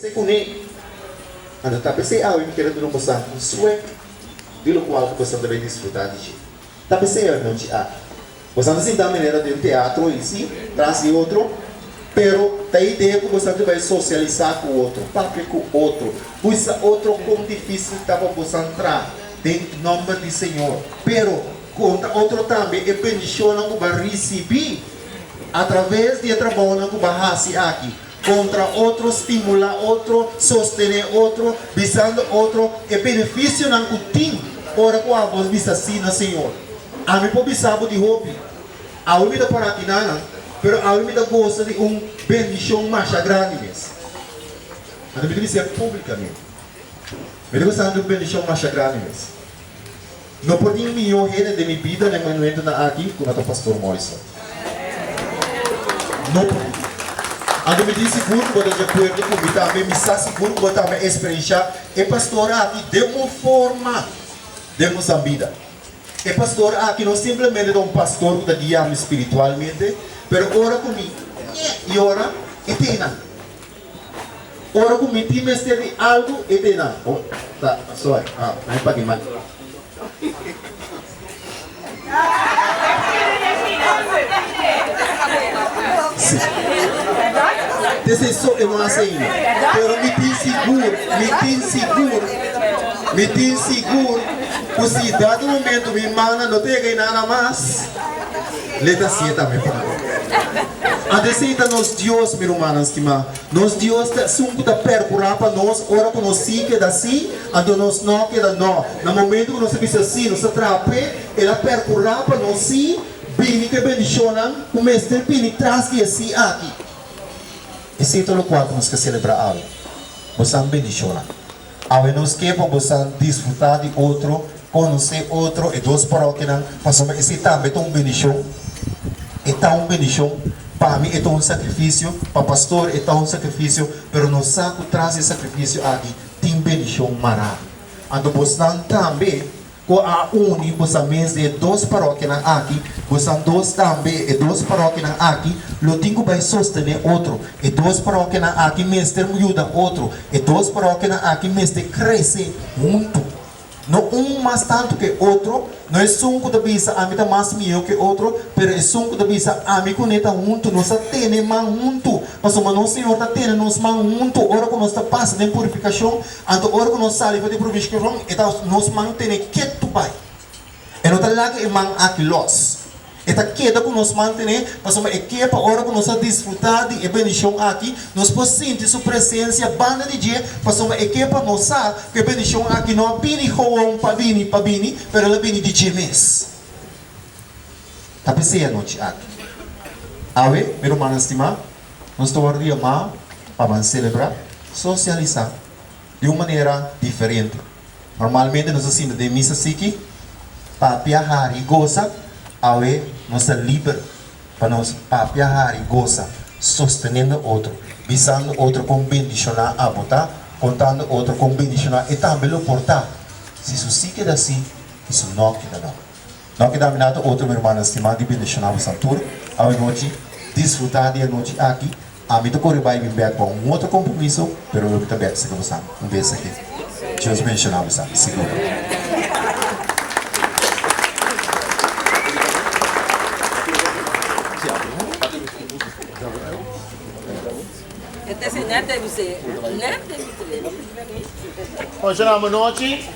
Secuni, ano tapi se awin kira dulu bosan suwe, di lo qual bosan também desfrutar de ti. Tapi se eu não te a, bosan assim da maneira de teatro em si, traz de outro, pero da ideia que bosan vai socializar com o outro, papo com o outro, pois outro como difícil estava bosan entrar, em nome do Senhor, pero contra outro também é bendição que vai receber através de trabalho que vai fazer aqui. Contra outro, estimular outro, sostener outro, visando outro, e benefício não que tem, ora com a voz visa assim na Senhor. A mim pode saber de hobby, a mim da para aqui não, pero a mim da gosta de bendição mais grande mesmo. A mim dizer publicamente, eu gosto de bendição mais grande mesmo. Não pode melhor rede de minha vida no momento na aqui com o pastor Morrison. Não pode. Ando me disse seguro que você pode convidar, me está seguro que você vai experienciar. E pastor aqui de uma forma de nossa vida. E pastor aqui não simplesmente é pastor que guia espiritualmente, mas ora comigo e ora eterna. Ora comigo tem mestre algo eterna. Oh, tá, sorry. Não é para quem mais. Sim. Decisão é uma assim, pero me tem seguro, que se dado momento minha irmã não tem nada mais, leta se também para. A decisão nos Deus, meu irmão, estima, nos Deus da sunco da percurar para nós, ora que nós sim que da sim, ando nós não que da não. No momento que nós vimos assim, nós atrape, ela percurar para nós sim, bem que bendicionam, o mestre bem traz que assim aqui. Esse é o qual nós queremos celebrar a ave. Você bendicionar. A ave nos quer para você desfrutar de outro, conhecer outro, e dois paróquias, passamos esse também é uma bendição. É uma bendição. Para mim é um sacrifício, para o pastor é um sacrifício, mas nós sabemos trazer esse sacrifício aqui, tem bendição maravilhosa. Então você também, com a uni, você mesmo de dois paróquias aqui, você dois também, e dois paróquias aqui, o tenho vai sostener outro, e dois paróquias aqui mesmo ajuda outro, e dois paróquias aqui mesmo crescer junto. Não mais tanto que outro, não é sunco da bisa a mim tá mais melhor que outro, mas é sunco da bisa a mim conecta junto, nós temos mais junto, mas o nosso Senhor tá tendo nós mais junto, ora que nós tá passando em purificação, então ora que nós saímos de purificação, então nós mantemos que tu vai, e não tá lá que man aqui los. Eta queda que nós manter, mas uma equipe hora que nós desfrutar de bendição aqui, nós podemos sentir sua presença banda de dia, mas uma equipe nós sabe que bendição aqui não bini hoão para bini, mas ela bini de gemes. Tapi saya noite aqui. Awe, meu irmão estimado, nós estamos a amar para celebrar, socializar de uma maneira diferente. Normalmente nós assim de missa aqui, para viajar e gozar. Awe nós é livre para nós viajar e gozar, sustentando outro, visando outro com bendicionar a botar, contando outro com bendicionar e também o portar. Se isso se queda assim, isso não queda não. Não queda nada outro meu irmão estimado de bendicionar o santuário, awe noite desfrutar de noite aqui, a mim do Coribay me bem com outro compromisso, pero eu também se você beijo aqui. Deus bendicionar você, seguro. Continuamos noite.